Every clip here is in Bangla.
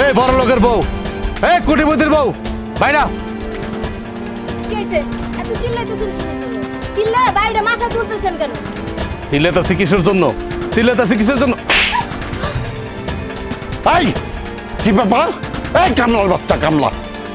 এই বড় লোকের বউ, এই কোটিপতির বউ, বাইরা। কি হইছে? এত চিল্লাইতেছেন কেন? চিল্লায় বাইরে মাথা তুলতেছেন কেন? চিল্লাইতাছি কিসের জন্য? চিল্লাইতাছি কিসের জন্য? এই কি ব্যাপার? এই কামলার বাচ্চা কামলা,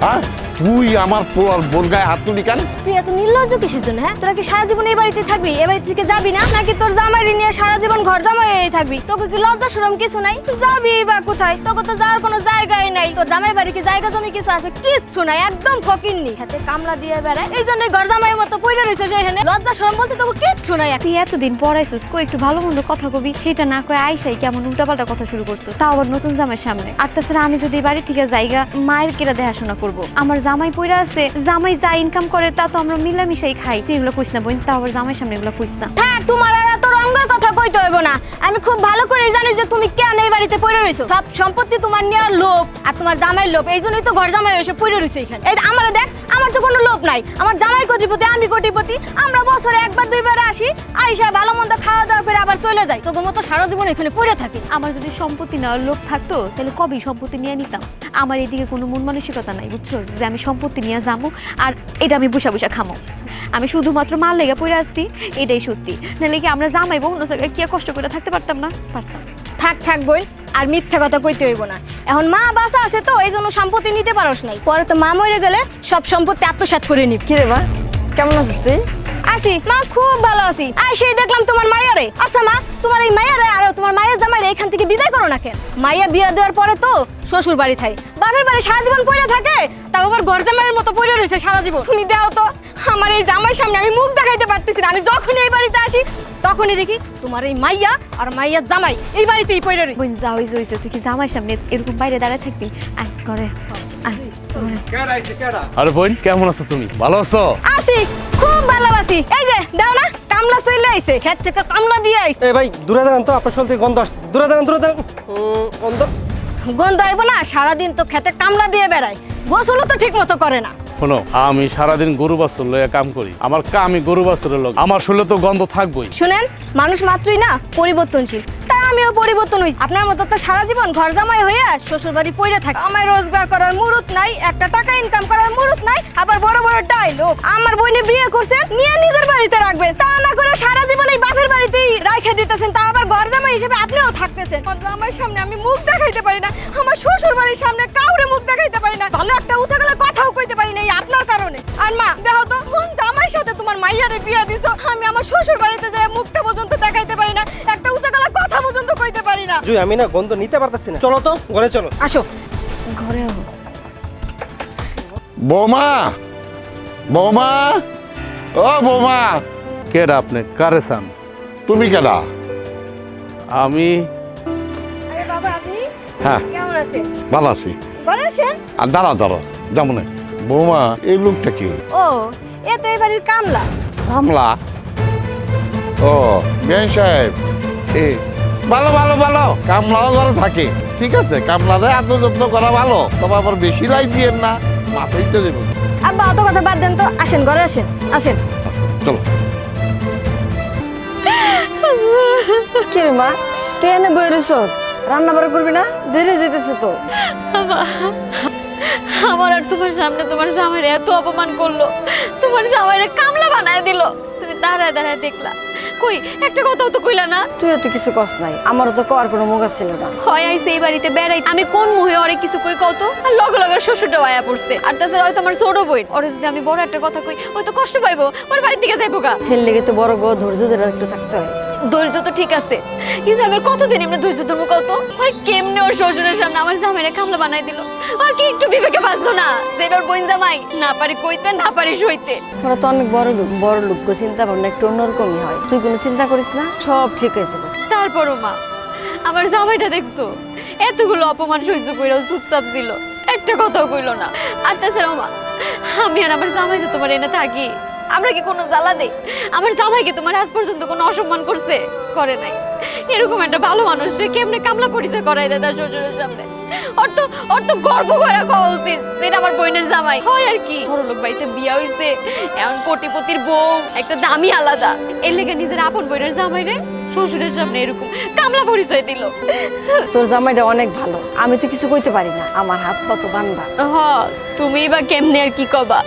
হ্যাঁ তুই আমার পোলার বোর গায়ে হাত তুলি কেন? তুই এত নির্লজ্জ কিসের জন্য? হ্যাঁ, তোরা কি সারা জীবন এই বাড়িতে থাকবি? এই বাড়ি থেকে যাবি না, নাকি তোর জামাইরে নিয়ে সারা জীবন ঘর জামাই হয়ে থাকবি? তোকে কি লজ্জা শরম কিছু নাই? তুই যাবি বা কোথায়? তোকে তো যাওয়ার কোনো জায়গাই নাই। তোর জামাই বাড়ি কি জায়গা জমি কিছু আছে? কিচ্ছু নাই, একদম ফকিন্নি। হাতে কামলা দিয়ে বেড়ায়, এই জন্যই ঘর জামাইয়ের মতো পইড়া রইছিস এখানে। লজ্জা শরম বলতে তোকে কিচ্ছু নাই। তুই এতদিন পড়াইছিস, কই একটু ভালো মন্দ কথা কবি, সেটা না কয়ে আইসাই কেমন উল্টাপাল্টা কথা শুরু করছো, তাও আবার নতুন জামাইয়ের সামনে। আর তাছাড়া আমি যদি বাড়ি থেকে জায়গা মায়ের কেরা দেখাশোনা করবো, আমার জামাই পইরা আছে, জামাই যা ইনকাম করে তা তো আমরা মিলামিশাই খাই। তুই এগুলো কইস না বোন, তাও আবার জামাইয়ের সামনে এগুলো কইস না। হ্যাঁ, তোমার আর এত রঙের কথা কইতে হইব না। আমি খুব ভালো করে জানি যে তুমি কেন এই বাড়িতে পড়ে রইছো। সব সম্পত্তি তোমার নেওয়ার লোভ আর তোমার জামাইয়ের লোভ, এই জন্যই তো ঘর জামাই এসে পড়ে রইছো এখানে। এই আমার দেখ, আমার তো কোনো লোভ নাই। আমার জামাই কোটিপতি, আমি কোটিপতি। আমরা বছরে একবার দুইবার আসি, আইসা ভালো মন্দ খাওয়া দাওয়া করে আবার চলে যাই। তোর মতো সারা জীবন এখানে পড়ে থাকি। আমার যদি সম্পত্তি নেওয়ার লোভ থাকতো তাহলে কবেই সম্পত্তি নিয়ে নিতাম। আমার এদিকে কোনো মন মানসিকতা নাই, বুঝছো, যে আমি সম্পত্তি নিয়ে যাবো আর এটা আমি বসা বসা খামো। আমি শুধুমাত্র মাল লেগে পড়ে আসছি, এটাই সত্যি। নাহলে কি আমরা জামাইবো অন্য জায়গায় কি কষ্ট করে থাকতে পারতাম না? পারতাম। থাক থাক বই, আর মিথ্যা কথা কইতে হইব না। এখন মা বাসা আছে তো, এই জন্য সম্পত্তি নিতে পারোস নাই। পরে তো মা মরে গেলে সব সম্পত্তি আত্মসাৎ করে নিবি। কি রে মা, কেমন আছিস তুই? আছি মা, খুব ভালো আছি। আর সেই দেখলাম তোমার মায়ারে। আচ্ছা মা, তোমার এই মায়ারে আর তোমার মায়ের জামাইরে এখান থেকে বিদায় করো না কেন? মাইয়া বিয়া দেওয়ার পরে তো শ্বশুর বাড়ি থাকে, বাপের বাড়ি সারা জীবন পড়ে থাকে, তাও আবার ঘর জামাইয়ের মতো পড়ে রয়েছে সারা জীবন। তুমি দাও তো, আমার এই জামাইয়ের সামনে আমি মুখ দেখাইতে পারতেছি না। আমি যখনই এই বাড়িতে আসি তখনই দেখি তোমার এই মাইয়া আর মাইয়ার জামাই এই বাড়িতেই পড়ে রয়েছে। বোন যা হইছে হইছে, তুই কি জামাইয়ের সামনে এরকম বাইরে দাঁড়ায় থাকবি? আয় ঘরে আয় ঘরে। আরে বোন, কেমন আছো তুমি? ভালো আছো? আছি, খুব ভালো আছি। এই যে দাও না, কামলা চলে আইছে, ক্ষেত থেকে কামলা দিয়ে আইছে। এই ভাই দূরে দাঁড়ান তো, আপনার শরীর থেকে গন্ধ আসছে। দূরে দাঁড়ান, দূরে দাঁড়ান। গন্ধ গন্ধ আইব না? সারাদিন তো খেতে কামলা দিয়ে বেড়ায়, গোসলও তো ঠিক মতো করে না। শোনো, আমি সারাদিন গরু বাছুর লইয়া কাম করি। আমার কামই গরু বাছুরের লোক, আমার শরীরে তো গন্ধ থাকবই। শুনেন, মানুষ মাত্রই না পরিবর্তনশীল, তাই আমিও পরিবর্তন হই। আপনার মতো তো সারা জীবন ঘর জামাই হইয়া শ্বশুর বাড়ি পড়ে থাকে। আমার রোজগার করার মুরুত নাই, একটা টাকা ইনকাম করার মুরুত নাই, আবার বড় বড় ডায়লগ। আমার বোনে বিয়ে করছেন, নিয়ে নিজের বাড়িতে রাখবেন, তা না করে সারা জীবন এই বাপের বাড়িতেই রাইখে দিতেছেন, তা আবার ঘর জামাই হিসেবে আপনিও থাকতেছেন। আমার জামাইয়ের সামনে আমি মুখ দেখাইতে পারি না, আমার শ্বশুর বাড়ির সামনে কাউরে মুখ দেখাইতে পারি না, ভালো একটা উঠে গেলে কথাও কইতে পারি না, এই আপনার কারণে। আর মা দেখো তো, কোন জামাইয়ের সাথে তোমার মাইয়ারে বিয়ে দিছো, আমি আমার শ্বশুর বাড়িতে যাই মুখটা পর্যন্ত দেখাইতে পারি না, একটা উঠে গেলে কথা পর্যন্ত কইতে পারি না। জুই, আমি না গন্ধ নিতে পারতেছি না। চলো তো ঘরে চলো। আসো ঘরে হো। বৌমা, বৌমা, ও বৌমা, কেডা আপনি? কারে চান? তুমি কেডা? আমি আরে বাবা, আপনি হ্যাঁ কেমন আছেন? ভালো আছি। ঘরে আসেন। আর দাঁড়াও দাঁড়াও, যেমন বৌমা, এই লোকটা কি? ও, এ তো এই বাড়ির কামলা। কামলা? ও বেন সাহেব, ভালো ভালো ভালো, কামলাও ঘরে থাকে, ঠিক আছে। কামলারে আত্মযত্ন করা ভালো, তবে আবার বেশি লাই দিয়েন না, মাথায় তো দেবেন। আব্বা অত কথা বাদ দেন তো, আসেন ঘরে আসেন, আসেন। চলো। কি রে মা, তুই এনে বই রইছস, রান্না বাড়া করবি না? দেরি যেতেছে তো। আমার আর তোমার সামনে তোমার জামাইরে এত অপমান করলো, তোমার জামাইরে কামলা বানায় দিল, তুমি দাঁড়ায় দাঁড়ায় দেখলা, কই একটা কথাও তো কইলা না। তুইও তো কিছু কস নাই, আমারও তো কর কোনো মুখ ছিল না। হয় আইছে এই বাড়িতে বেড়াই, আমি কোন মুহে ওরে কিছু কই কত, আর লগে লগে শ্বশুরটাও আয়া পড়ছে। আর তাছাড়া হয়তো আমার ছোট বোন, ওরে যদি আমি বড় একটা কথা কই, ওই তো কষ্ট পাইবো, ওর বাড়ির দিকে যাইবো গা। ফেল লেগে তো বড় গো, ধৈর্য ধরে একটু থাকতে হয়। ধৈর্য তো ঠিক আছে, কিন্তু আমি আর কতদিন এমনি ধৈর্য ধরবো কত? হয় কেমনে ওর শ্বশুরের সামনে আমার জামাইরে কামলা বানাই দিল, আর কি একটু বিবেকে বাঁচলো না যে ওর বোন জামাই? না পারি কইতে, না পারি সইতে। ওরা তো অনেক বড় লোক, বড় লোক গো, চিন্তা ভাবনা একটু অন্যরকমই হয়। তুই কোনো চিন্তা করিস না, সব ঠিক হয়েছে। তারপরও মা, আমার জামাইটা দেখছো, এতগুলো অপমান সহ্য কইরাও চুপচাপ ছিল, একটা কথাও কইলো না। আর তাছাড়াও মা, আমি আর আমার জামাই যে তোমার এনে থাকি, আমরা কি কোনো জ্বালা দেই? আমার জামাইকে তোমার আজ পর্যন্ত কোনো অসম্মান করছে? করে নাই। এরকম একটা ভালো মানুষ যে কেমনে কামলা পরিচয় করাই দেয় তার শ্বশুরের সামনে? ওর তো গর্ব করে খাওয়া উচিত যেটা আমার বোনের জামাই হয়। আর কি বড় লোক বাড়িতে বিয়া হইছে, এমন কোটিপতির বউ, একটা দামি আলাদা, এর লেগে নিজের আপন বোনের জামাই রে শ্বশুরের সামনে এরকম কামলা পরিচয় দিল। তোর জামাইটা অনেক ভালো, আমি তো কিছু কইতে পারি না, আমার হাত কত বান্ধা। হ, তুমি বা কেমনে আর কি কবা?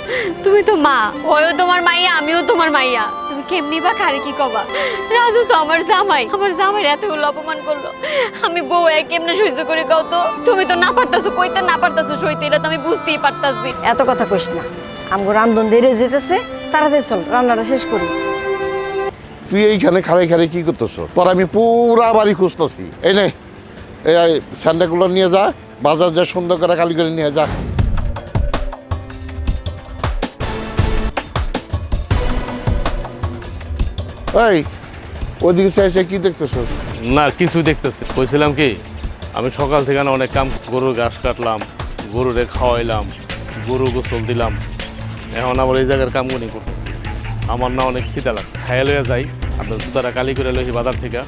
তুমি তো মা, ওয়ও তোমার মাইয়া, আমিও তোমার মাইয়া, তুমি কেমনি বা খারে কি কবা? রাজু তো আমার জামাই, আমার জামাইয়ের এতগুলো অপমান করলো, আমি বউ এক কেমনে সহ্য করে কও তো? তুমি তো না পারতাছো কইতে, না পারতাছো সইতে, এটা তো আমি বুঝতেই পারতাছি। এত কথা কইস না, আমগো রান্ধন দেরি যেতেছে, তাড়াতাড়ি চল রান্নাটা শেষ করি। তুই এইখানে খারে খারে কি করতেছ? তোর আমি পুরা বাড়ি খুঁজতেছি। এই নে, এই স্যান্ডাগুলো নিয়ে যা, বাজার যা সুন্দর করে কালি করে নিয়ে যা। এই ওইদিকে সে কি দেখতেছ? না কিছু দেখতেছি, কইছিলাম কি আমি সকাল থেকে না অনেক কাম, গরুর ঘাস কাটলাম, গরুরে খাওয়াইলাম, গরু গোসল দিলাম, এখন আবার এই জায়গার কামগুলি করতেছি। আমার না অনেক খিদা লাগে, খাইয়া লইয়া যাই, আপনার জুতারা কালি করে লইছি বাজার থেকে।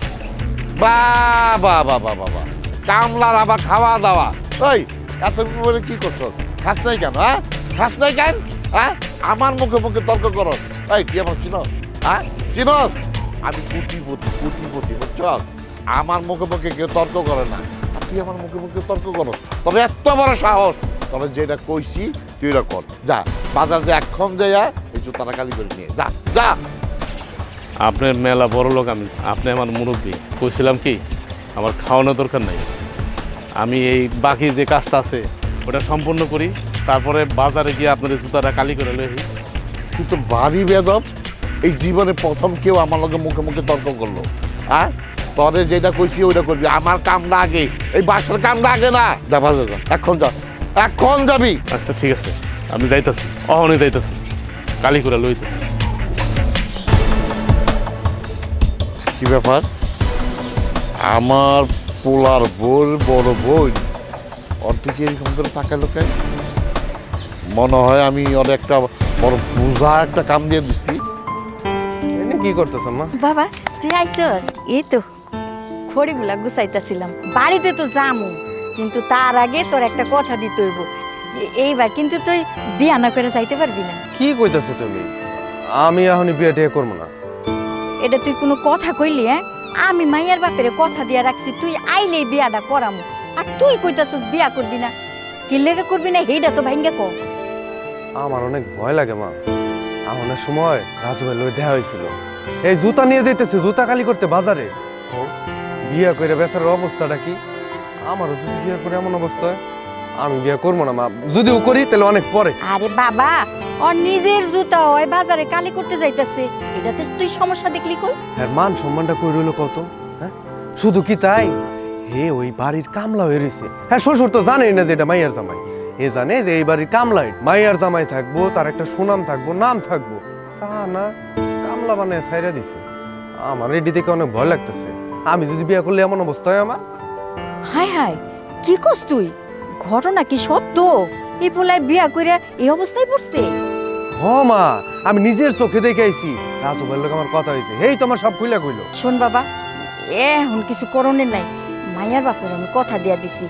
বাবা বাবা বাবা, কামলার আবার খাওয়া দাওয়া। ওই এত করে কি করছ? খাস নাই কেন? হ্যাঁ, খাস নাই কেন? হ্যাঁ, আমার মুখে মুখে তর্ক করো। এই তুই আমার চিনস? হ্যাঁ চিনস? আমি কোটিপতি, কোটিপতি, বুঝছ? আমার মুখে মুখে কেউ তর্ক করে না, আর তুই আমার মুখে মুখে তর্ক করো। তবে এত বড় সাহস, তবে যেটা কইছি তুই এটা কর। যা বাজার যে এখন যাইয়া এই জুতারা কালি করে নিয়ে যা, যা। আপনার মেলা বড় লোক আমি, আপনি আমার মুরব্বী, কইছিলাম কি আমার খাওয়ানোর দরকার নাই, আমি এই বাকি যে কাজটা আছে ওটা সম্পূর্ণ করি, তারপরে বাজারে গিয়ে আপনাদের জুতাটা কালি করে লই। তুই তো ভারী বেদব, এই জীবনে প্রথম কেউ আমার লগে মুখে মুখে তর্ক করলো। হ্যাঁ, তরে যেটা কইছি ওইটা করবি, আমার কামটা আগে, এই বাসার কামটা আগে না। যা বাজার যা, এখন যা, এখন যাবি। আচ্ছা ঠিক আছে, আমি যাইতাছি, অহনই যাইতাছি, কালি করে লইতেছি। কি ব্যাপার? আমার পোলার বোর বড় বোন ওর দিকে এরকম করে তাকালো কেন? মনে হয় আমি ওর একটা বড় বোঝা একটা কাম দিয়ে দিচ্ছি। কি করতেছ মা? বাবা তুই আইসস? এই তো খড়িগুলা গুছাইতাছিলাম, বাড়িতে তো যামু, কিন্তু তার আগে তোর একটা কথা দিতে হইব। এইবার কিন্তু তুই বিয়া না করে যাইতে পারবি না। কি কইতাছ তুমি? আমি এখনই বিয়ে টিয়ে করবো না। এটা তুই কোনো কথা কইলি? হ্যাঁ, আমি মাইয়ার বাপেরে কথা দিয়া রাখছি তুই আইলেই বিয়াটা করামু, আর তুই কইতাছস বিয়া করবি না। কি লেগে করবি না সেইটা তো ভাঙ্গা ক। আমার অনেক ভয় লাগে মা। আমার সময় রাজু ভাই লই দেখা হয়েছিল, এই জুতা নিয়ে যাইতেছে জুতা কালি করতে বাজারে। ও বিয়া করে বেচারার অবস্থাটা কি? আমারও যদি বিয়ে করে এমন অবস্থা হয়, আমি বিয়ে করবো না মা। যদিও করি তাহলে অনেক পরে। আরে বাবা, ওর নিজের জুতা হয় বাজারে কালি করতে যাইতাছে, এটাতে তুই সমস্যা দেখলি কই? হ্যাঁ, মান সম্মানটা কই রইল কত? হ্যাঁ, শুধু কি তাই, হে ওই বাড়ির কামলা হয়ে রয়েছে। হ্যাঁ, শ্বশুর তো জানেই না যে এটা মাইয়ার জামাই, এ জানে যে এই বাড়ির কামলাই মাইয়ার জামাই থাকবো, তার একটা সুনাম থাকবো, নাম থাকবো, তা না কামলা বানায় ছাইরা দিছে। আমার এটি থেকে অনেক ভয় লাগতেছে, আমি যদি বিয়ে করলে এমন অবস্থা হয় আমার। হায় হায়, কি কস তুই? ঘটনা কি সত্য? এই পোলায় বিয়া কইরা এই অবস্থায় পড়ছে? হ মা, আমি নিজের চোখে দেখে আইছি। রাজু ভাইয়ের লোক আমার কথা হয়েছে, এই তো আমার সব খুইলা কইলো। শোন বাবা, এখন কিছু করণের নাই, মাইয়ার বাপের আমি কথা দিয়া দিছি,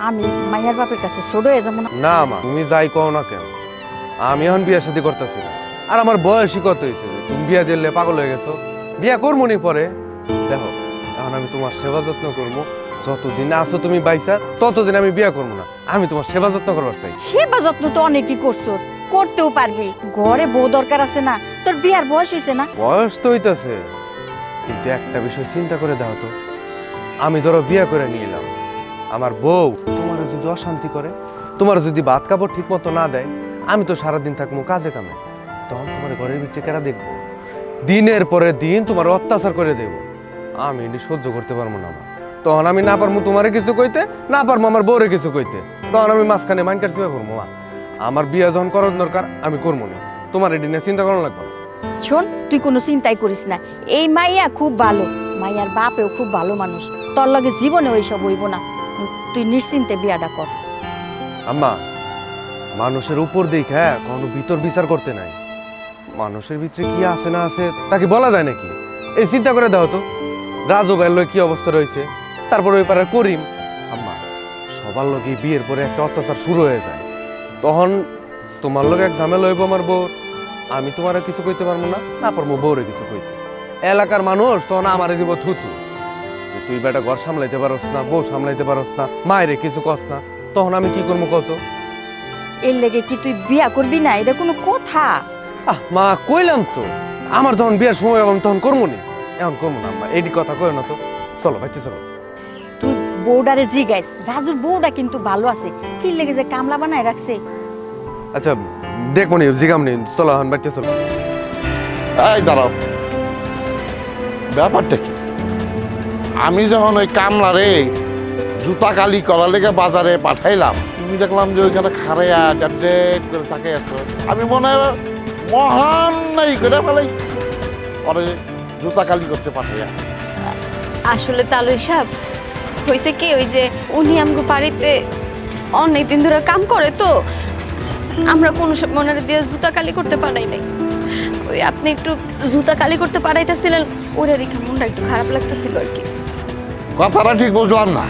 আমি মাইয়ার বাপের কাছে ছোট হয়ে যাবো না। না মা, তুমি যাই কও না কেন, আমি এখন বিয়ে শাদী করতেছি না। আর আমার বয়সই কত হয়েছে, তুমি বিয়া দিলে পাগল হয়ে গেছো। বিয়া করবো নি পরে, দেখো এখন আমি তোমার সেবা যত্ন করবো, যতদিন আছো তুমি বাইসা ততদিন আমি বিয়া করবো না। আমি তোমার সেবা যত্ন করবার চাই। সেবা যত্ন তো অনেকই করছোস, করতেও পারবি, ঘরে বউ দরকার আছে না? তোর বিয়ার বয়স হয়েছে না? বয়স তো হইতাছে, কিন্তু একটা বিষয় চিন্তা করে দাও তো, আমি ধরো বিয়া করে নিয়ে এলাম, আমার বউ তোমার যদি অশান্তি করে, তোমার যদি ভাত কাপড় ঠিক মতো না দেয়, আমি তো সারাদিন থাকবো কাজে কামে, তখন তোমার ঘরের ভিতরে কেরা দেখবো? দিনের পরে দিন তোমার অত্যাচার করে দেব, আমি এটি সহ্য করতে পারবো না মা। তখন আমি না পারবো তোমারে কিছু কইতে, না পারবো আমার বউরে কিছু কইতে, তখন আমি মাঝখানে মাইন্ডার চেপে পড়বো। মা, আমার বিয়ে যখন করার দরকার আমি করবো না, তোমার এটি নিয়ে চিন্তা করানো লাগবে না। শোন, তুই কোনো চিন্তাই করিস না, এই মাইয়া খুব ভালো, মাইয়ার বাপেও খুব ভালো মানুষ, তোর লগে জীবনে ওইসব হইব না, তুই নিশ্চিন্তে বিয়াটা কর। আম্মা, মানুষের উপর দেখে হ্যাঁ কোনো ভিতর বিচার করতে নাই, মানুষের ভিতরে কি আছে না আছে তাকে বলা যায় নাকি? এই চিন্তা করে দাও তো, রাজু ভাইয়ের লোক কি অবস্থা রয়েছে, তারপর ওই পাড়ার করিম। আম্মা, সবার লোকে বিয়ের পরে একটা অত্যাচার শুরু হয়ে যায়, তখন তোমার লোক এক ঝামেলা হইব আমার বউর, আমি তোমার কিছু কইতে পারবো না, না পারবো বউরে কিছু কইতে। এলাকার মানুষ তখন আমারে দিব থুতু যে তুই বেটা ঘর সামলাইতে পারস না, বউ সামলাইতে পারস না, মায়েরে কিছু কস না, তখন আমি কি করবো কত? এর লেগে কি তুই বিয়া করবি না? এটা কোনো কথা? মা কইলাম তো আমার যখন বিয়ের সময় হবে আমি তখন করবো নি, এখন করবো না আম্মা, এইটি কথা কই না তো। চলো ভাইতে চলো। তুই বউডারে জিগাইস, রাজুর বউটা কিন্তু ভালো আছে, কি লেগে যে কামলা বানায় রাখছে। আচ্ছা দেখবো নি, জিগাম নি, চলো এখন বাইতে চলো। এই দাঁড়াও, ব্যাপারটা কি? আমি যখন ওই কামলারে জুতা কালি করার লেগে বাজারে পাঠাইলাম, তুমি দেখলাম যে ওইখানে খাড়াইয়া ডেট করে থাকে আছো। আমি মনে হয় মহান নাই করে ফেলাই পরে জুতা কালি করতে পাঠাইয়া। আসলে তালুই সাহেব হয়েছে কি, ওই যে উনি আমগো বাড়িতে অনেক দিন ধরে কাম করে, তো আমরা কোনো মনের দিয়ে জুতা কালি করতে পারাই নাই। ওই আপনি একটু জুতা কালি করতে পারাইতেছিলেন, ওরে দেখে মনটা একটু খারাপ লাগতেছিল আর কি। কথাটা ঠিক বুঝলাম না,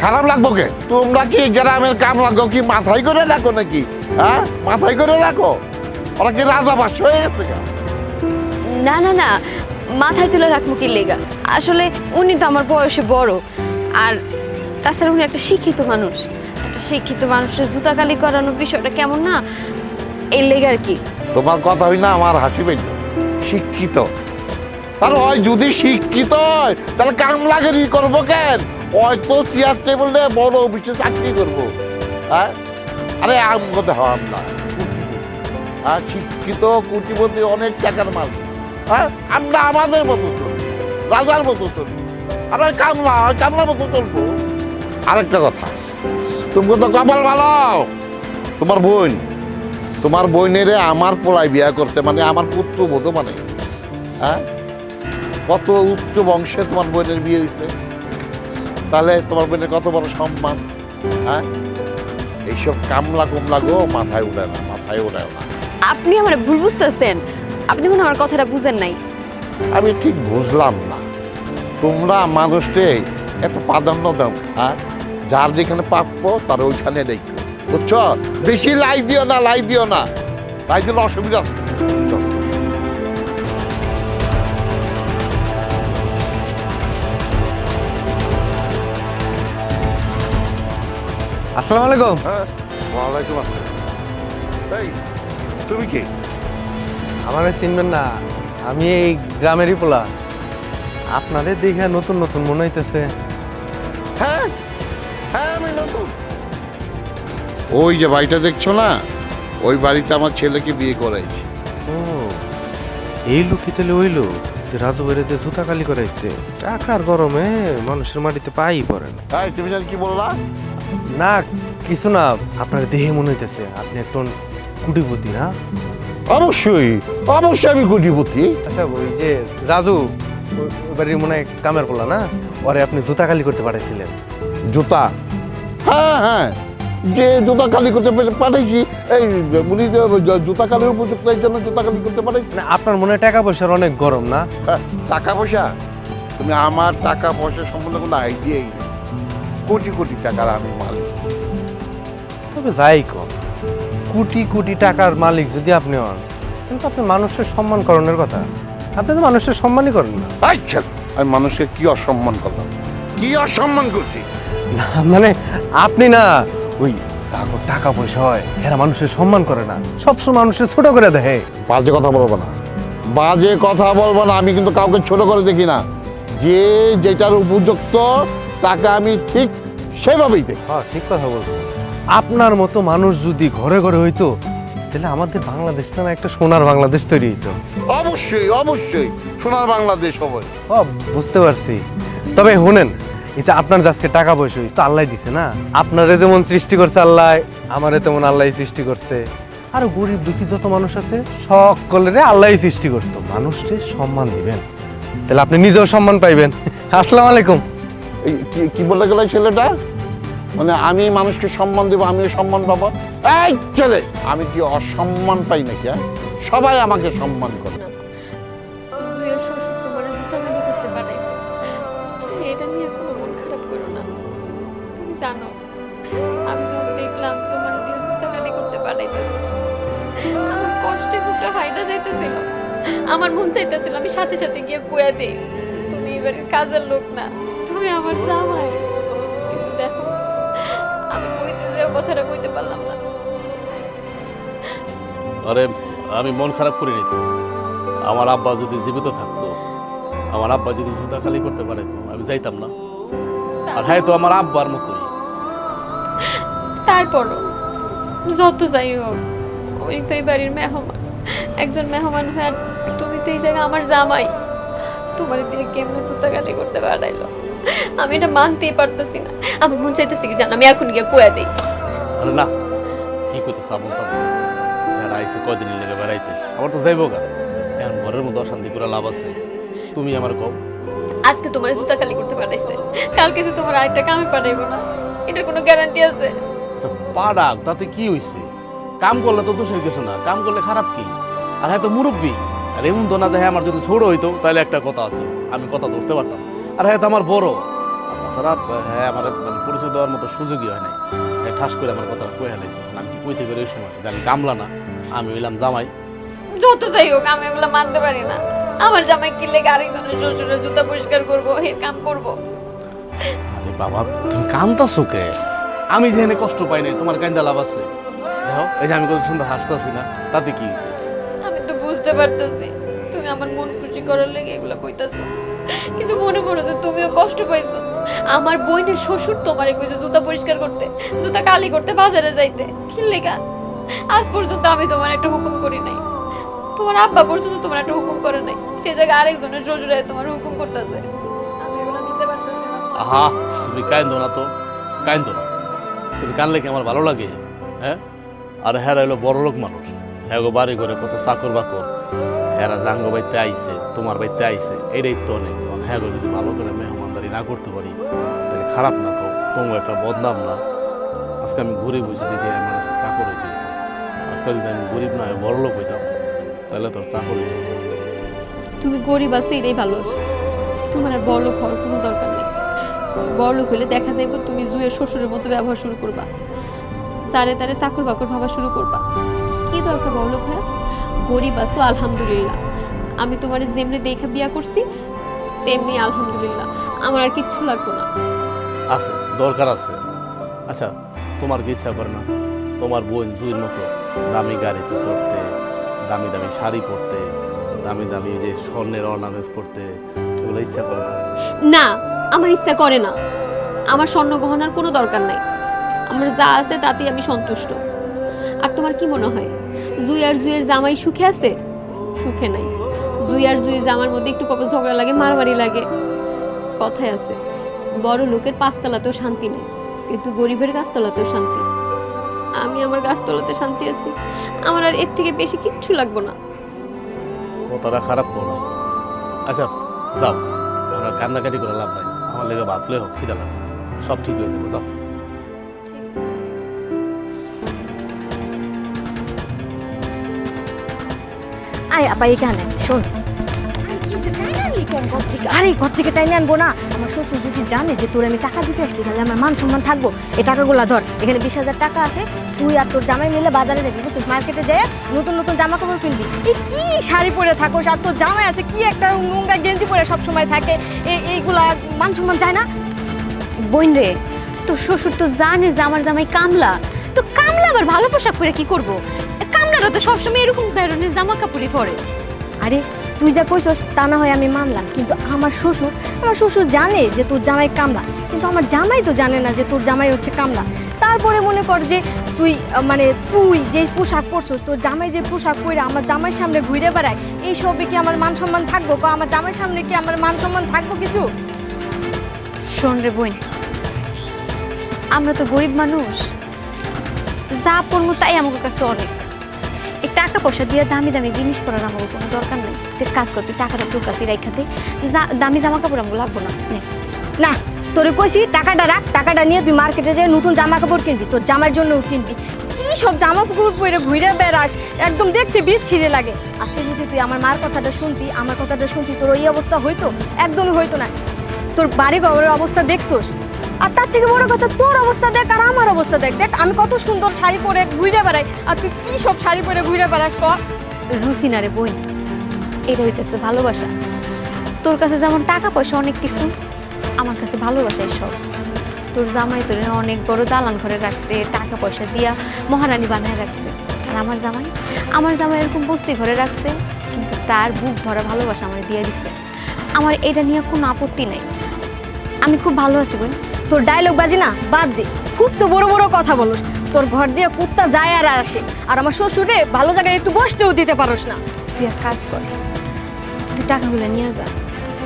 খারাপ লাগবো কে? তোমরা কি গ্রামের কাম লাগো কি মাথায় করে রাখো নাকি? হ্যাঁ, মাথায় করে রাখো? ওরা কি রাজা বাস হয়ে গেছে? না না না, মাথায় তুলে রাখবো কি লেগা? আসলে উনি তো আমার বয়সে বড়, আর তাছাড়া উনি একটা শিক্ষিত মানুষ। একটা শিক্ষিত মানুষের জুতা কালি করানোর বিষয়টা কেমন না, এই লেগে আর কি। তোমার কথা হই না আমার হাসি পেল। শিক্ষিত আর ওই যদি শিক্ষিত হয় তাহলে কামলাগিরি করবো কেন? হয়তো চেয়ার টেবিলে বড় অফিসে চাকরি করবো। হ্যাঁ, আরে আম কথা হওয়াম না, হ্যাঁ, শিক্ষিত কোটিপতি অনেক টাকার মাল। হ্যাঁ, আমরা আমাদের মতো চলবো, রাজার মতো চলবো, আর ওই কামলার মতো চলবো। আরেকটা কথা, তুমি তো কপাল ভালো, তোমার বোনেরে আমার পোলায় বিয়া করছে, মানে আমার পুত্র বোধ বানাইছে। হ্যাঁ, কত উচ্চ বংশে তোমার বোনের বিয়ে হয়েছে, তাহলে তোমার বোনের কত বড় সম্মান। হ্যাঁ, এইসব কামলা কুমলা গো মাথায় উঠে না, মাথায় উঠে না। আপনি আমার ভুল বুঝতেছেন, আপনি মনে হয় আমার কথাটা বুঝেন নাই। আমি ঠিক বুঝলাম না, তোমরা মানুষকে এত প্রাধান্য দাও। হ্যাঁ, যার যেখানে প্রাপ্য তার ওইখানে দেখো, বুঝছো? বেশি লাই দিও না, লাই দিলে অসুবিধা আছে। চলো। আসসালামু আলাইকুম। হ্যাঁ, ওয়ালাইকুম আসসালাম। এই, তুমি কি? আমার চিনবেন না, আমি এই গ্রামেরই পোলা। আপনাদের দেখে নতুন নতুন মনে হইতেছে। হ্যাঁ হ্যাঁ, আমি নতুন। ওই যে বাড়িটা দেখছো না, ওই বাড়িতে আমার ছেলেকে বিয়ে করাইছি। ও, এই লোকই তাহলে ওই লোক যে রাজু বাড়িতে জুতা কালি করাইছে। টাকার গরমে মানুষের মাটিতে পাই পড়ে না। হ্যাঁ, তুমি জানি কি বললা? না কিছু না, আপনার দেহে মনে হইতেছে আপনি একজন কুটিপতি না? অবশ্যই আমি কোটিপতি। আচ্ছা, ওই যে রাজু ওই বাড়ির মনে হয় কামের পোলা না, ওরে আপনি জুতা কালি করতে পাঠাইছিলেন। জুতা? হ্যাঁ হ্যাঁ, যে জুতা কালি করতে পাঠাইছি, এই উনি যে জুতা কালির উপযুক্ত, এই জন্য জুতা কালি করতে পাঠাইছি। মানে আপনার মনে হয় টাকা পয়সার অনেক গরম না? হ্যাঁ, টাকা পয়সা? তুমি আমার টাকা পয়সা সম্বন্ধে কোনো আইডিয়াই নেই। কোটি কোটি টাকার আমি মালিক। তবে যাই কর, কোটি কোটি টাকার মালিক যদি আপনি হন, কিন্তু আপনি মানুষের সম্মান করণের কথা। আপনি তো মানুষের সম্মানই করেন না। আচ্ছা, আমি মানুষকে কি অসম্মান করলাম? কি অসম্মান করছি? না, মানে আপনি না, ওই যাগো টাকা পয়সা হয় এরা মানুষের সম্মান করে না, সবসময় মানুষের ছোট করে দেখে। বাজে কথা বলবো না, বাজে কথা বলবো না। আমি কিন্তু কাউকে ছোট করে দেখি না। যে যেটার উপযুক্ত তাকে আমি ঠিক সেভাবেই দেখি। হ্যাঁ, ঠিক কথা বলছেন। আপনার মতো মানুষ যদি ঘরে ঘরে হইতো, তাহলে আমাদের বাংলাদেশটা না একটা সোনার বাংলাদেশ তৈরি হইতো। অবশ্যই সোনার বাংলাদেশ হবে। বুঝতে পারছি। তবে শুনেন, এই যে আপনার আজকে টাকা পয়সা তো আল্লাহ দিছে না, আপনারে যেমন সৃষ্টি করছে আল্লাহ, আমারে তেমন আল্লাহ সৃষ্টি করছে। আর গরিব দুঃখী যত মানুষ আছে সকলের আল্লাহ সৃষ্টি করছে। মানুষকে সম্মান দিবেন, তাহলে আপনি নিজেও সম্মান পাইবেন। আসসালামু আলাইকুম। এই কি বলে গেল ছেলেটা? মানে আমি মানুষকে সম্মান দেবো, আমিও সম্মান পাবো? এই ছেলে, আমি কি অসম্মান পাই নাকি? সবাই আমাকে সম্মান করে। এটা নিয়ে কোনো মন খারাপ করো না। তুমি জানো আমি যখন দেখলাম তোমার দিয়ে জুতা কালি করতে পারাইতেছে, আমার কষ্টে বুকটা ফাইটা যাইতেছিল। আমার মন চাইতেছিল আমি সাথে সাথে গিয়ে কুয়া দিই তুমি এবারের কাজের লোক না, তুমি আমার জামাই। কিন্তু দেখো আমি কইতে যে কথাটা কইতে পারলাম না। আরে আমি মন খারাপ করিনি তো। আমার আব্বা যদি জীবিত থাকতো, আমার আব্বা যদি জুতা খালি করতে পারে তো আমি যাইতাম না। আর হ্যাঁ তো আমার আব্বার মতোই। তারপরও যত যাই হোক ওই তো এই বাড়ির মেহমান, একজন মেহমান হয়ে তুমি তো এই জায়গায় আমার জামাই, তোমার দিয়ে কেমনে জুতা গালি করতে পারাইলো আমি এটা মানতেই পারতেছি না। আমার মন চাইতেছে কি জান আমি এখন গিয়ে কুয়া দিই। আরে না, কি করতে সাবন সাবন আইসে কদিন লেগে বেড়াইতে, আমার তো যাইব গা। এখন ঘরের মধ্যে অশান্তি করে লাভ আছে? তুমি আমার কম। আজকে তোমার জুতা খালি করতে পারাইছে, কালকে যে তোমার আরেকটা কামে পাঠাইবো না, এটার কোনো গ্যারান্টি আছে? পাড়াক তাতে কি হইছে? কাম করলে তো দোষের কিছু না, কাম করলে খারাপ কি? আর হ্যাঁ তো মুরব্বী, আর এমন তো না যে হ্যাঁ আমার যদি ছোট হইতো তাহলে একটা কথা আছে, আমি কথা ধরতে পারতাম। আর হ্যাঁ তো আমার বড়, তাছাড়া হ্যাঁ আমার মানে পরিচয় দেওয়ার মতো সুযোগই হয় নাই। হ্যাঁ ঠাস করে আমার কথাটা কয়ে হেলাইছে। আমি কি কইতে পারি ওই সময় যে আমি কামলা না, আমি হইলাম জামাই? যত যাই হোক আমি এগুলো মানতে পারি না। আমার জামাই কি লেগে আরেকজনের শ্বশুরের জুতা পরিষ্কার করবো, এর কাম করবো? আরে বাবা তুমি কান্দাছো কে? আমি যেখানে কষ্ট পাই নাই তোমার কান্দা লাভ আছে? দেখো এই যে আমি কত সুন্দর হাসতেছি না, তাতে কি হয়েছে? আমি তো বুঝতে পারতেছি তুমি আমার মন খুশি করার লেগে এগুলো কইতাছো, কিন্তু মনে করো তো তুমিও কষ্ট পাইছো। আমার বোনের শ্বশুর তোমারে কইছে জুতা পরিষ্কার করতে, জুতা কালি করতে, বাজারে যাইতে। কি লেগা? আজ পর্যন্ত আমি তোমার একটা হুকুম করি নাই, তোমার আব্বা পর্যন্ত তোমার একটা হুকুম করে নাই, সেই জায়গায় আরেকজনের শ্বশুরে তোমার হুকুম করতেছে। আমি এগুলো নিতে পারতেছি না। আহা তুমি কান্দো না তো, কান্দো না। তুমি কানলে কি আমার ভালো লাগে? হ্যাঁ, আর হ্যাঁ হলো বড় লোক মানুষ, হ্যাঁ গো বাড়ি ঘরে কত চাকর বাকর, হ্যাঁ জাঙ্গ বাড়িতে আইছে, তোমার বাড়িতে আইছে, এটাই তো অনেক। হ্যাঁ গো যদি ভালো করে মেহমানদারি না করতে পারি তাহলে খারাপ না তো, তোমার একটা বদনাম না। আজকে আমি গরিব হয়েছি দেখে মানুষ চাকর হইতে, আজকে যদি আমি গরিব না বড় লোক হইতাম তাহলে তোর চাকর হইত। তুমি গরিব আছো এটাই ভালো আছো, তোমার আর বড়লোক হওয়ার কোনো দরকার নেই। বড়লোক হলে দেখা যাইব তুমি জুয়ের শ্বশুরের মতো ব্যবহার শুরু করবা, চারে তারে চাকর বাকর ভাবা শুরু করবা। কি দরকার বড়লোক হ্যাঁ? গরিব আছো আলহামদুলিল্লাহ, আমি তোমার যেমনি দেখে বিয়া করছি তেমনি আলহামদুলিল্লাহ, আমার আর কিচ্ছু লাগবে না। আছে দরকার আছে। আচ্ছা তোমার কি ইচ্ছা করে না তোমার বোন জুইর মতো দামি গাড়িতে চড়তে, দামি দামি শাড়ি পরতে, দামি দামি যে স্বর্ণের অর্নামেন্টস পরতে? এগুলো ইচ্ছা করে না? না, আমার ইচ্ছা করে না। আমার স্বর্ণ গহনার কোনো দরকার নাই, আমার যা আছে তাতেই আমি সন্তুষ্ট। আর তোমার কি মনে হয় জুই আর জুইয়ের জামাই সুখে আছে? সুখে নাই। জুই আর জুইয়ের জামার মধ্যে একটু পাপা ঝগড়া লাগে, মারামারি লাগে। কথায় আছে বড় লোকের পাঁচতলাতেও শান্তি নেই, কিন্তু গরিবের গাছতলাতেও শান্তি। আমি আমার গাছতলাতে শান্তি আছি, আমার আর এর থেকে বেশি কিচ্ছু লাগবে না। কথাটা খারাপ তো নয়। আচ্ছা যাও, আমরা কান্নাকাটি করে লাভ নাই, আমার লেগে ভাবলে হোক, খিদা লাগছে, সব ঠিক হয়ে যাবে। যাও। আয় আপা এখানে শোন। আরে ঘর থেকে টাইনে আনবো না, আমার শ্বশুর যদি জানে যে তোর আমি টাকা দিতে আসছি তাহলে আমার মান সম্মান থাকবো। এই টাকাগুলো ধর, এখানে 20,000 টাকা আছে, তুই আর তোর জামাই মিলে বাজারে যাবি, বুঝছিস? মার্কেটে যেয়ে নতুন নতুন জামা কাপড় কিনবি। তুই কি শাড়ি পরে থাকোস, আর তোর জামাই আছে কি একটা নোংরা গেঞ্জি পরে সবসময় থাকে, এইগুলা মান সম্মান যায় না? বোন রে, তো শ্বশুর তো জানে যে আমার জামাই কামলা, তো কামলা আবার ভালো পোশাক পরে কি করব? কামলারা তো সবসময় এরকম ধরনের জামা কাপড়ই পরে। আরে তুই যা কইছস তা না হয় আমি মানলাম, কিন্তু আমার শ্বশুর জানে যে তোর জামাই কামলা, কিন্তু আমার জামাই তো জানে না যে তোর জামাই হচ্ছে কামলা। তারপরে মনে কর যে তুই তুই যে পোশাক পরছস, তোর জামাই যে পোশাক পরে আমার জামাইয়ের সামনে ঘুরে বেড়ায়, এই সবে কি আমার মান সম্মান থাকবো? আমার জামাইয়ের সামনে কি আমার মান সম্মান থাকবো কিছু? শোন রে বোন, আমরা তো গরিব মানুষ, যা পড়বো তাই আমার কাছে অনেক। এই টাকা পয়সা দিয়ে দামি দামি জিনিস পরার আমার কোনো দরকার নেই। তুই কাজ কর, তুই টাকাটা তোর কাছে রাখাতে, দামি জামা কাপড় আমার লাগবো না। না, তোরে কইছি টাকাটা রাখ, টাকাটা নিয়ে তুই মার্কেটে যেয়ে নতুন জামা কাপড় কিনবি, তোর জামার জন্যও কিনবি। কি সব জামা কাপড় পরে ঘুরে বেড়াস, একদম দেখতে বিচ্ছিরি লাগে। আজকে যদি তুই আমার মার কথাটা শুনতি, আমার কথাটা শুনতি, তোর ওই অবস্থা হইতো? একদমই হইতো না। তোর বাড়ি ঘরের অবস্থা দেখছোস, আর তার থেকে বড় কথা তোর অবস্থা দেখ আর আমার অবস্থা দেখ। দেখ আমি কত সুন্দর শাড়ি পরে ঘুরে বেড়াই, আর তুই কি সব শাড়ি পরে ঘুরে বেড়াস? ক রুসি না রে বোন, এটা হইতেছে ভালোবাসা। তোর কাছে যেমন টাকা পয়সা অনেক কিছু, আমার কাছে ভালোবাসাই সব। তোর জামাই তোর অনেক বড় দালান ঘরে রাখছে, টাকা পয়সা দিয়া মহারানী বানায় রাখছে। আর আমার জামাই এরকম বস্তি ঘরে রাখছে, কিন্তু তার বুক ভরা ভালোবাসা আমার দিয়ে দিচ্ছে। আমার এটা নিয়ে কোনো আপত্তি নাই, আমি খুব ভালো আছি বোন। তোর ডায়লগ বাজি না বাদ দে, খুব তো বড় বড় কথা বলোস। তোর ঘর দিয়ে কুত্তা যায় আর আসে, আর আমার শ্বশুরে ভালো জায়গায় একটু বসতেও দিতে পারোস না। তুই এক কাজ কর, তুই টাকাগুলো নিয়ে যা।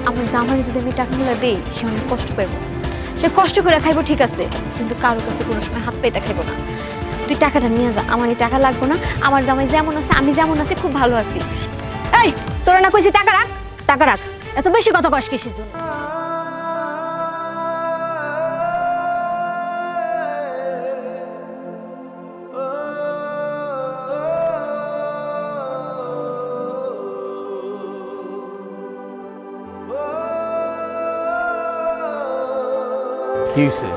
আমার জামাই যদি আমি টাকাগুলো দিই, সে অনেক কষ্ট পাইব। সে কষ্ট করে খাইবো ঠিক আছে, কিন্তু কারোর কাছে কোনো সময় হাত পেতে খাইবো না। তুই টাকাটা নিয়ে যা, আমার এই টাকা লাগবো না। আমার জামাই যেমন আছে, আমি যেমন আছি, খুব ভালো আছি। এই তোরা না কইছি টাকা রাখ, টাকা রাখ, এত বেশি কথা কস কিসের জন্য? কি হয়েছে?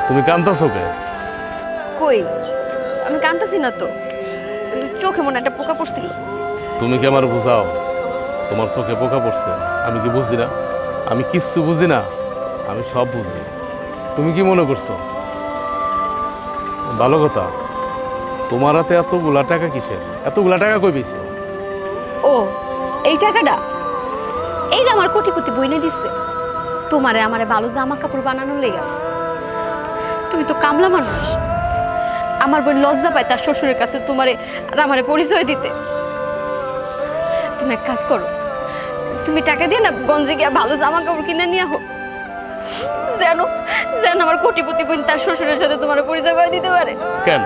তুমি কান্দাছো কে? কই, আমি কাঁদতেছি না তো, ওই চোখে মনে একটা পোকা পড়ছিল। তুমি কি আমার বুঝাও তোমার চোখে পোকা পড়ছে? আমি কি বুঝি না? আমি কিচ্ছু বুঝি না, আমি সব বুঝি। তুমি কি মনে করছো? ভালো কথা, তোমার হাতে এতগুলা টাকা কিসের? এতগুলা টাকা কই পেয়েছো? ও, এই টাকাটা এইটা আমার কোটিপতি বইনে দিচ্ছে তোমারে আমারে ভালো জামা কাপড় বানানোর লেগা। তুমি তো কামলা মানুষ, আমার বোন লজ্জা পায় তার শ্বশুরের কাছে তোমারে আর আমারে পরিচয় দিতে। তুমি এক কাজ করো, তুমি টাকা দিয়ে না গঞ্জে গিয়া ভালো জামা কাপড় কিনে নিয়ে হোক, যেন যেন আমার কোটিপতি বোন তার শ্বশুরের সাথে তোমার পরিচয় করে দিতে পারে। কেন?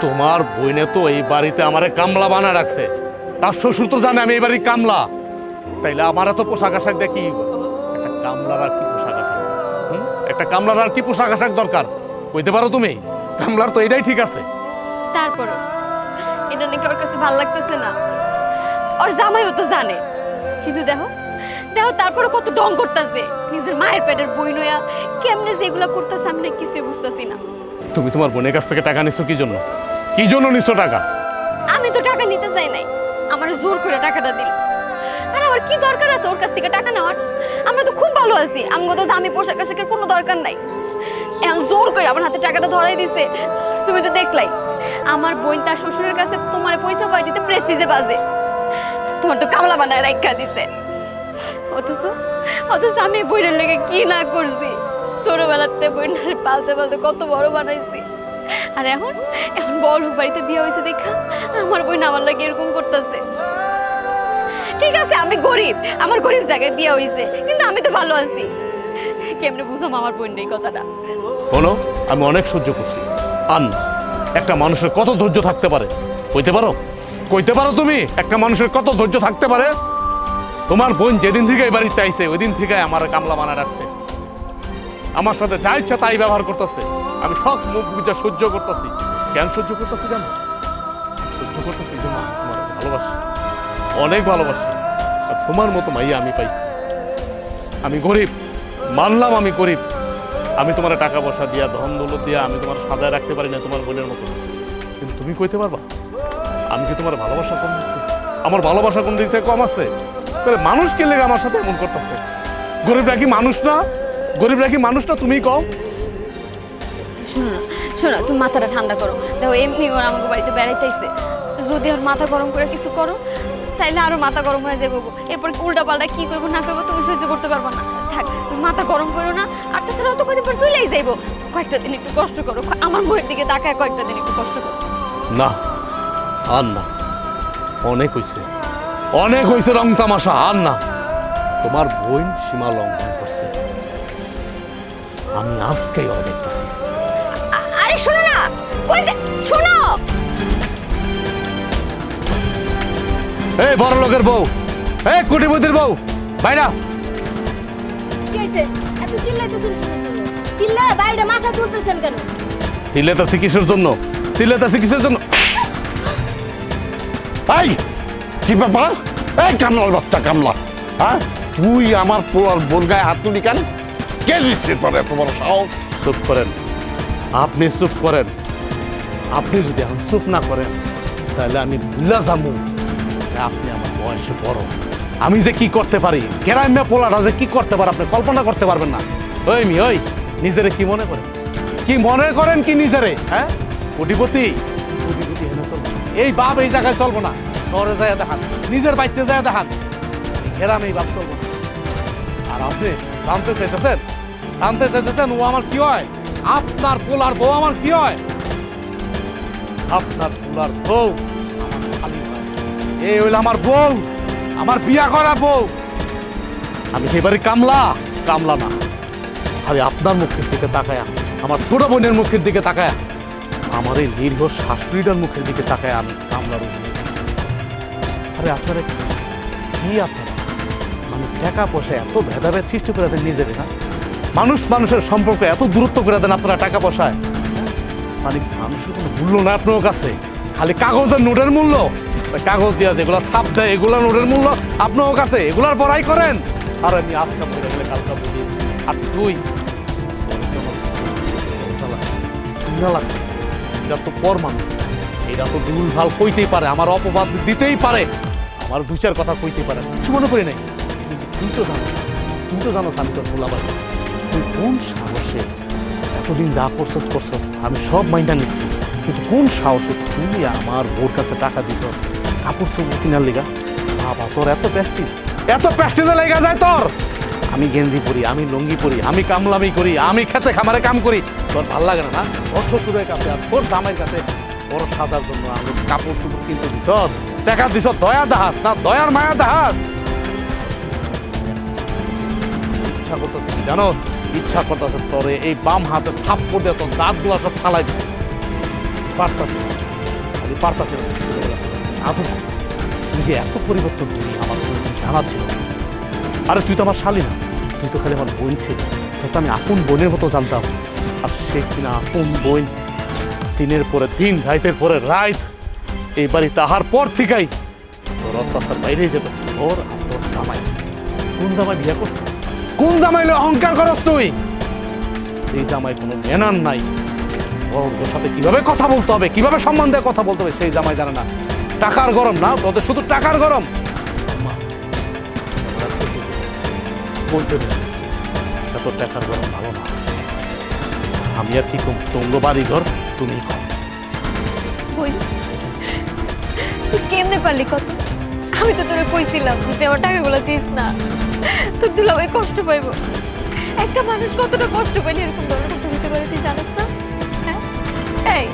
তোমার বইনে তো এই বাড়িতে আমারে কামলা বানা রাখছে, তার শ্বশুর তো জানে আমি এই বাড়ির কামলা। তাইলে আমার তো পোশাক আশাক দেখি, একটা কামলার আর কি পোশাক আশাক? একটা কামলার আর কি পোশাক আশাক দরকার কইতে পারো তুমি? কামলার তো এটাই ঠিক আছে। তারপরও এটা নাকি ওর কাছে ভালো লাগতেছে না, ওর জামাইও তো জানে। কিন্তু দেখো দেখো তারপরে কত ডং করতেছে, নিজের মায়ের পেটের বই নয়া কেমনে যে এগুলো করতেছে আমি না কিছুই বুঝতেছি না। তুমি তোমার বোনের কাছ থেকে টাকা নিচ্ছ কি জন্য? কি জন্য নিচ্ছ টাকা? আমি তো টাকা নিতে চাই নাই, আমার জোর করে টাকাটা দিল। আর আমার কি দরকার আছে ওর কাছ থেকে টাকা নেওয়ার? আমরা তো খুব ভালো আছি, আমার তো দামি পোশাক আশাকের কোনো দরকার নাই। এখন জোর করে আমার হাতে টাকাটা ধরাই দিছে। তুমি তো দেখলাই আমার বোন তার শ্বশুরের কাছে তোমার পয়সা কয় দিতে প্রেস্টিজে বাজে, তোমার তো কামলা বানায় রাখা দিছে। অথচ অথচ আমি বইনের লেগে কি না করছি, ছোটবেলাতে বইনারে পালতে পালতে কত বড় বানাইছি। আর এখন এখন বড় বাড়িতে বিয়ে হয়েছে দেখা আমার বই আমার লাগে এরকম করতেছে। ঠিক আছে আমি গরিব, আমার গরিব জায়গায় বিয়ে হয়েছে, কিন্তু আমি তো ভালো আছি। কেমনে বুঝাম আমার বোন এই কথাটা? বলো, আমি অনেক সহ্য করছি। আন একটা মানুষের কত ধৈর্য থাকতে পারে কইতে পারো? কইতে পারো তুমি একটা মানুষের কত ধৈর্য থাকতে পারে? তোমার বোন যেদিন থেকে এই বাড়িতে আইছে ওই দিন থেকে আমার কামলা বানা রাখছে, আমার সাথে যা ইচ্ছা তাই ব্যবহার করতেছে। আমি সব মুখ বুঝা সহ্য করতেছি। কেন সহ্য করতেছি জানো? সহ্য করতেছি জন্য তোমার ভালোবাসি, অনেক ভালোবাসি। আর তোমার মতো মাইয়া আমি পাইছি। আমি গরিব, মানলাম আমি গরিব। আমি তোমার টাকা পয়সা দিয়া ধন দৌলত দিয়া আমি তোমার সাজায় রাখতে পারি না তোমার বোনের মতো, কিন্তু তুমি কইতে পারবা আমি কি তোমার ভালোবাসা কম দিচ্ছি? আমার ভালোবাসা কোন দিক থেকে কম আছে? তাহলে মানুষ কে লেগে আমার সাথে এমন করতেছে? গরিবরা কি মানুষ না? গরিবরা কি মানুষ না? তুমি কও। শোনো না, শোনো, তুমি মাথাটা ঠান্ডা করো। দেখো এমনি ওর আমাকে বাড়িতে বেড়াইতেছে, যদি ওর মাথা গরম করে কিছু করো তাইলে আরো মাথা গরম হয়ে যাবো। এরপর উল্টা পাল্টা কি করবো না করবো তুমি সহ্য করতে পারবো না। থাক, তুমি মাথা গরম করো না। আর তাছাড়াও তো কদিন পর চলেই যাইবো, কয়েকটা দিন একটু কষ্ট করো। আমার বইয়ের দিকে তাকায় কয়েকটা দিন একটু কষ্ট করো। না আর না, অনেক হয়েছে, অনেক হয়েছে রং তামাশা। আর না, তোমার বোন সীমা লঙ্ঘন করছে, আমি আজকেই ওরা দেখতেছি। আরে শোনো না, শোনো। এই বড় লোকের বউ, এই কোটিপতির বউ, বাইরা। কি হয়েছে? এত চিল্লাইতেছেন কিসের জন্য? চিল্লা বাইরে মাথা তুলতেছেন কেন? চিল্লাতাছি কিসের জন্য? চিল্লাতাছি কিসের জন্য? এই কি ব্যাপার? এই কামলার বাচ্চা কামলা, হ্যাঁ তুই আমার পোলার বোন গায়ে হাত তুলি কেন? কে দিচ্ছে তোর এত বড় সাহস? চুপ করেন, আপনি চুপ করেন। আপনি যদি এখন চুপ না করেন তাহলে আমি ভুলা যাবো আপনি আমার বয়সে বড়, আমি যে কি করতে পারি, গ্রাম্য পোলাটা যে কি করতে পারে আপনি কল্পনা করতে পারবেন না। ওই ওই নিজেরে কি মনে করেন, কি মনে করেন কি নিজেরে? হ্যাঁ, কোটিপতি কোটিপতি হেনে চলবো না, এই বাপ এই জায়গায় চলবো না। শহরে যায় দেখান, নিজের বাড়িতে যায় দেখান, গ্রামে এই বাপ চলবো না। আর আপনি জানতে চাইতেছেন ও আমার কি হয়? আপনার পোলার বউ আমার কি হয়? আপনার পোলার বউ আমার খালি হয়। এই হইল আমার বউ, আমার বিয়া করা বউ। আমি সেবারই কামলা না। আরে আপনার মুখের দিকে তাকায়া, আমার ছোট বোনের মুখের দিকে তাকায়া, আমার এই নিরীহ শাশুড়িটার মুখের দিকে তাকায় আমি কামলার উপরে। আরে আপনারা কি আপনারা মানে টাকা পয়সা এত ভেদাভেদ সৃষ্টি করে দেন নিজের, না? মানুষের সম্পর্ক এত দূরত্ব করে দেন আপনারা টাকা পয়সায়। মানে মানুষের কোনো মূল্য না আপনার কাছে, খালি কাগজের নোটের মূল্য। কাগজ দিয়া যেগুলো ছাপ দেয় এগুলো নোটের মূল্য আপনার কাছে, এগুলার বড়াই করেন। আর আমি আজকে বলে গেলে কালকা বলি, আর তুই এটা তো পর মানুষ, এটা তো ভুল ভাল কইতেই পারে, আমার অপবাদ দিতেই পারে, আমার বিচার কথা কইতেই পারে, কিছু মনে করি নাই। কিন্তু তুই তো জানো আমি তোর ভোলাবার, তুই কোন সাহসে এতদিন যা করছো আমি সব মাইন্ডা নিচ্ছি, কিন্তু কোন সাহসে তুই আমার বোর কাছে টাকা দিত কাপড় চোপড় কিনার লিগা? বাবা তোর এত প্যাস্টিজে লেগে যায় তোর। আমি গেঞ্জি পরি, আমি লুঙ্গি পরি, আমি কামলামি করি, আমি খেতে খামারে কাম করি, তোর ভাল লাগে না? তোর শ্বশুরের কাছে আর তোর জামাইয়ের কাছে বড় সাজার জন্য আমি কাপড় চোপড় কিনতে দিছ, টাকা দিছ, দয়া দাহাস না দয়ার মায়া দাহাস? ইচ্ছা করতেছে কি জানো? ইচ্ছা করতেছে তোরে এই বাম হাতে থাপ্পড় দিয়ে তোর দাঁত গুলা সব ফালাই দিতে পারতাছি আদর তুই যে এত পরিবর্তন করি আমার কোনো জানা ছিল না। আরে তুই তো আমার শালী না, তুই তো খালি আমার বোন ছিল, তোর তো আমি আপন বোনের মতো জানতাম। আর সে কিনা আপন বোন, দিনের পরে দিন রাইতের পরে রাইত এই বাড়ি তাহার পর থেকেই তোর অত্যাচার বাইরেই যেতেছে। তোর আর তোর জামাই, কোন জামাই বিয়ে করছে? কোন জামাইলে অহংকার করস তুই? এই জামাই কোনো জ্ঞান নাই, বড়দের সাথে কিভাবে কথা বলতে হবে, কিভাবে সম্মান দিয়ে কথা বলতে হবে সেই জামাই জানে না। টাকার গরম না, তোদের শুধু টাকার গরম। বলতে এত টাকার গরম ভালো না। আমি আর কি কম, তোমরা বাড়ি ঘর তুমি কম। তুই কেমনে পারলি কত? আমি তো তোরে কইছিলাম যে তুই আমার টাকাগুলো দিস না, তোর দুলাভাই কষ্ট পাইব। একটা মানুষ কতটা কষ্ট পাইলে এরকম ধরনের ভুলতে পারে তুই জানিস না? হ্যাঁ, এই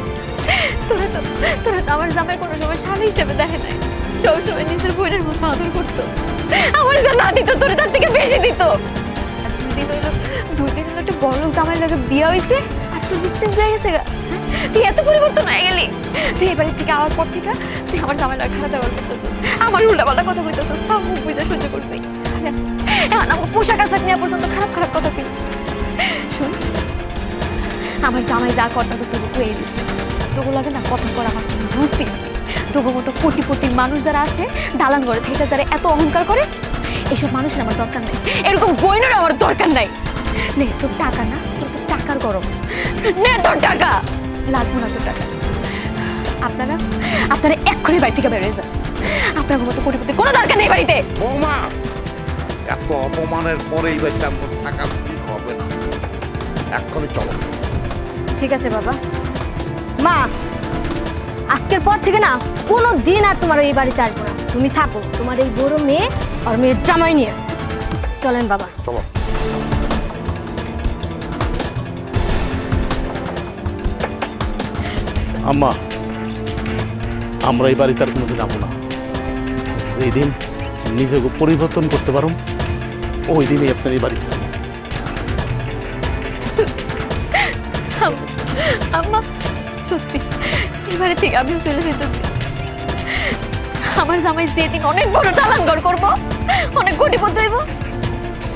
তোরা তো আমার জামাই কোনো সময় স্বামী হিসেবে দেখে নাই, সবসময় নিজের বোনের মতো আদর করতো। আমার যা না দিত তোরে তার থেকে বেশি দিত। আর দুই দিন হলো একটা বড় জামাই লাগে বিয়ে হয়েছে, আর তোর চেঞ্জ হয়ে গেছে। তুই এত পরিবর্তন হয়ে গেলি, তুই এই বাড়ির থেকে আওয়ার পর থেকে তুই আমার জামাই লাগে খারাপ ব্যবহার করতেছিস, আমার উল্টাপাল্টা কথা কইতেছিস, তাও মুখ বুঝে সহ্য করছি। এখন আমার পোশাক আশাক নেওয়া পর্যন্ত খারাপ কথা ছিল। শুন, আমার জামাই যা করতে তো তোকে পেয়ে দিচ্ছে, তোকে লাগে না কথা কর আমার বুঝতি। তোকে মতো কোটি মানুষ যারা আছে দালান ঘরে থেকে যারা এত অহংকার করে, এসব মানুষের আমার দরকার নাই, এরকম বইনের আমার দরকার নাই। নে তোর টাকা না, তোর তো টাকার গরম, নে তোর টাকা, লাগবো না তোর টাকা। আপনারা এক্ষুনি বাড়ি থেকে বেরোয় যান, আপনার মতো কোটিপতি কোনো দরকার নেই বাড়িতে। বৌমা, এত অপমানের পরেই বাচ্চা থাকা ঠিক হবে না, এক্ষুনি চলো। ঠিক আছে বাবা। মা, আজকের পর থেকে না কোনো দিন আর তোমার এই বাড়িতে আসবো না, তুমি থাকো তোমার এই বড় মেয়ে আর মেয়ের জামাই নিয়ে। চলেন বাবা, চলো। আম্মা, আমরা এই বাড়িতে আর কোনোদিন যাবো না। যেদিন নিজেকে পরিবর্তন করতে পারো ওই দিনই আপনার এই বাড়িতে যাবো। আম্মা, সত্যি এবারে থেকে আমিও চলে যেতেছি। আমার জামাই যেদিন অনেক বড় দালানঘর করবো, অনেক কোটিপতি হইব,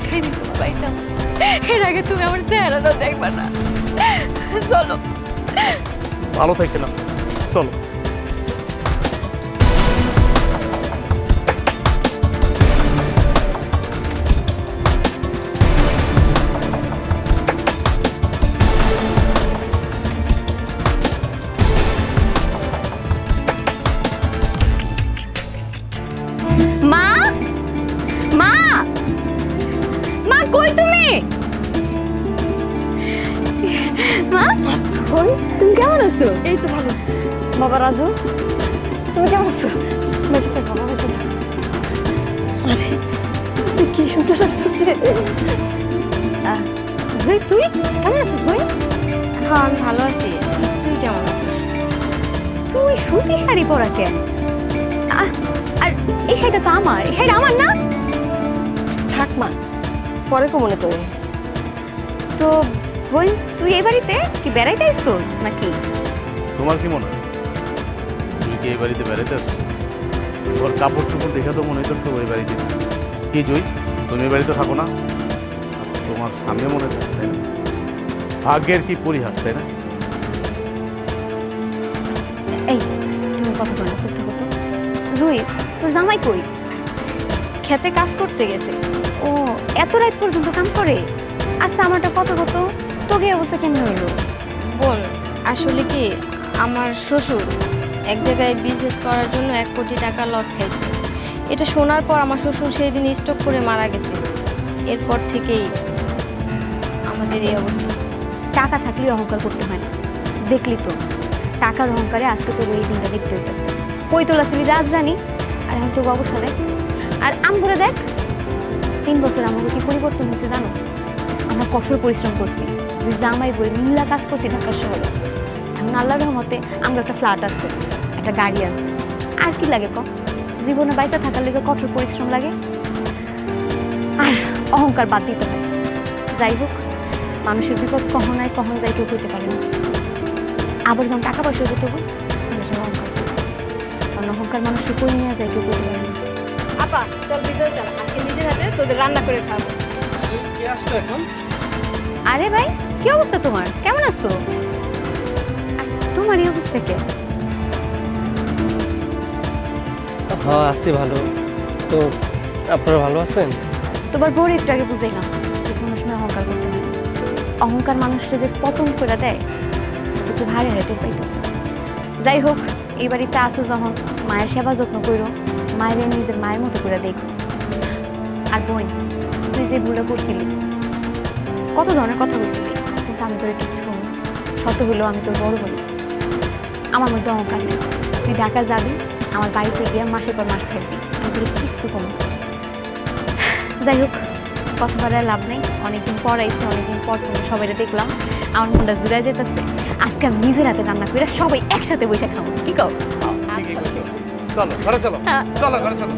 সেই দিন তোমার বাড়িতে যাবো। এর আগে তুমি আমার চেহারাটাও দেখবা না। চলো। ভালো থাকে না, চলো। কেমন আছো? এই তো ভালো। বাবা রাজু, তুমি কেমন আছো? বেঁচে থাক বাবা, বেঁচে থাক। আরে তুই কি সুন্দর লাগতেছে। জুই তুই কেমন আছিস তুই? হ্যাঁ আমি ভালো আছি, তুই কেমন আছিস? তুই সুতি শাড়ি পরা কেন? আর এই শাড়িটা তো আমার, এই শাড়িটা আমার না? থাক মা, পরে কমনে তোরে। তো বোন, তুই এই বাড়িতে কি বেড়াইতে আইসোস নাকি? তোমার কি মনে হয় তুই কি এই বাড়িতে বেড়াতে আসছো? তোর কাপড় চোপড় দেখে তো মনে হইতেছে ওই বাড়িতে থাকো। কি জয়, তুমি এই বাড়িতে থাকো না? আর তোমার সামনে মনে থাকে, তাই না? ভাগ্যের কি পরিহাস, তাই না? এই তুমি কথা বল না, চুপ থাকো তো। জুই, তোর জামাই কই? খেতে কাজ করতে গেছে। ও এত রাত পর্যন্ত কাম করে? আচ্ছা আমারটা কত কত, তোকে এই অবস্থা কেমন হইলো? বোন আসলে কি, আমার শ্বশুর এক জায়গায় বিজনেস করার জন্য 1 কোটি টাকা লস খাইছে। এটা শোনার পর আমার শ্বশুর সেই দিন স্ট্রোক করে মারা গেছে। এরপর থেকেই আমাদের এই অবস্থা। টাকা থাকলেই অহংকার করতে হয় না, দেখলি তো টাকার অহংকারে আজকে তোর এই দিনটা দেখতে হইতেছে। কই তোলা ছিলি রাজরানী, আর এখন তোর অবস্থা দেখ। আর আম করে দেখ, 3 বছর আমাকে কি পরিবর্তন হয়েছে জানোস? আমরা কঠোর পরিশ্রম করছি, ওই জামাই বই নীলা কাজ করছি ঢাকার শহরে। এখন আল্লাহর রহমতে আমরা একটা ফ্ল্যাট আছে, একটা গাড়ি আছে, আর কি লাগে ক? জীবনে বাইসা থাকার লেগে কঠোর পরিশ্রম লাগে, আর অহংকার বাদ দিতে হয়। যাই হোক, মানুষের বিপদ কখন আয় কখন যায় কেউ হইতে পারে না। আবার যখন টাকা পয়সা হইতে তবু মানুষের অহংকার করছে, কারণ অহংকার মানুষের কই নিয়ে যায় কেউ করতে পারে না। আপা চল ভিতরে চল, আজকে নিজের হাতে তোদের রান্না করে খাবো। আরে ভাই, কি অবস্থা তোমার? কেমন আছো? আর তোমার এই অবস্থা কে? হ্যাঁ আছি ভালো। তো আপনারা ভালো আছেন? তোমার বউর একটু আগে বুঝাইলাম যে কোনো সময় অহংকার করতে হয় না। অহংকার মানুষটা যে পতন করে দেয় একটু ভারে হারে টের পাইতেছে। যাই হোক, এই বাড়িতে আসো যখন, মায়ের সেবা যত্ন করো, মায়ের নিজের মায়ের মতো করে দেখো। আর বোন, তুই যে ভুলটা করছিলি, কত ধরনের কথা বলছিলি, কিন্তু আমি তোর কিচ্ছু করি না। শত হলেও আমি তোর বড় বলি, আমার মধ্যে অহংকার নেই। তুই ঢাকা যাবি, আমার বাড়িতে গিয়ে মাসের পর মাস থাকবি, আমি তোর কিচ্ছু কমো। যাই হোক, কথা বলার লাভ নেই। অনেকদিন পর আইসে, অনেকদিন পর তুমি সবাই দেখলাম, আমার মনটা জুড়াই যেতেছে। আজকে আমি নিজের হাতে রান্না করে সবাই একসাথে বসে খাবো, কি কও? চলো ঘরে চলো, হ্যাঁ। চলো ঘরে চলো।